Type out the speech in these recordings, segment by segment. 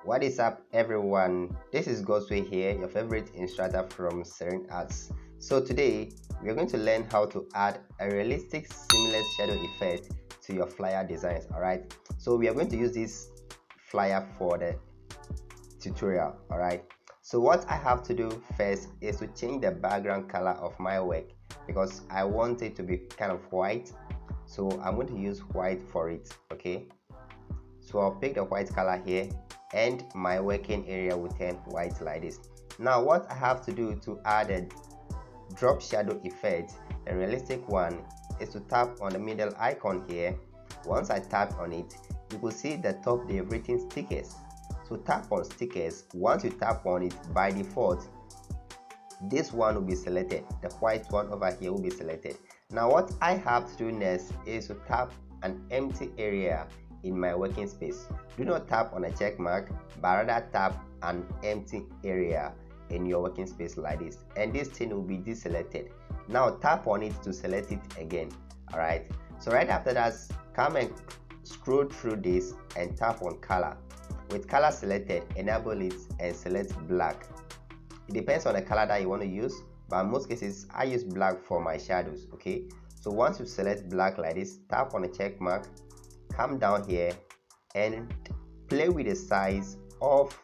What is up, everyone? This is Godsway here, your favorite instructor from Serene Arts. So today we are going to learn how to add a realistic seamless shadow effect to your flyer designs. Alright, so we are going to use this flyer for the tutorial. Alright, so what I have to do first is to change the background color of my work because I want it to be kind of white. So I'm going to use white for it. Okay, so I'll pick the white color here and my working area will turn white like this. Now what I have to do to add a drop shadow effect, a realistic one, is to tap on the middle icon here. Once I tap on it, you will see the top they've written stickers. So tap on stickers. Once you tap on it, by default this one will be selected, the white one over here will be selected. Now what I have to do next is to tap an empty area in my working space. Do not tap on a check mark, but rather tap an empty area in your working space like this, and this thing will be deselected. Now tap on it to select it again. Alright, so right after that, come and scroll through this and tap on color. With color selected, enable it and select black. It depends on the color that you want to use, but in most cases I use black for my shadows. Okay, so once you select black like this, tap on the check mark, come down here and play with the size of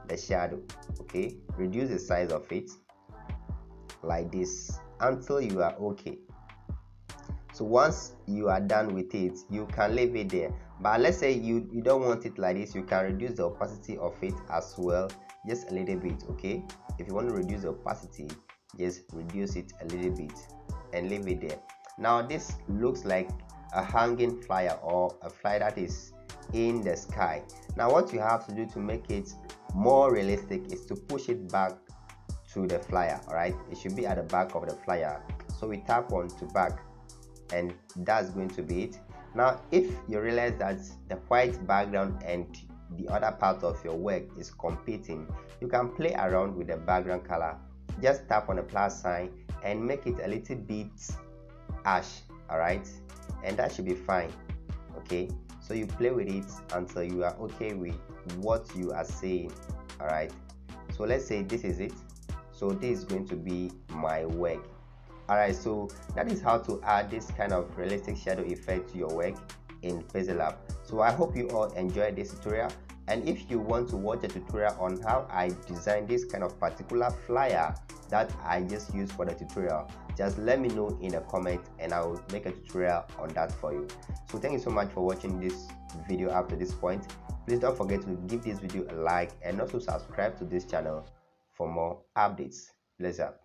the shadow. Okay, reduce the size of it like this until you are okay. So once you are done with it, you can leave it there, but let's say you don't want it like this, you can reduce the opacity of it as well, just a little bit. Okay, if you want to reduce the opacity, just reduce it a little bit and leave it there. Now this looks like a hanging flyer or a flyer that is in the sky. Now what you have to do to make it more realistic is to push it back to the flyer. All right, it should be at the back of the flyer, so we tap on to back and that's going to be it. Now if you realize that the white background and the other part of your work is competing, you can play around with the background color. Just tap on the plus sign and make it a little bit ash. All right, and that should be fine. Okay, so you play with it until you are okay with what you are saying. All right, so let's say this is it. So this is going to be my work. All right, so that is how to add this kind of realistic shadow effect to your work in Pixellab. So I hope you all enjoyed this tutorial, and if you want to watch a tutorial on how I design this kind of particular flyer that I just used for the tutorial, just let me know in a comment and I will make a tutorial on that for you. So thank you so much for watching this video up to this point. Please don't forget to give this video a like and also subscribe to this channel for more updates. Bless up.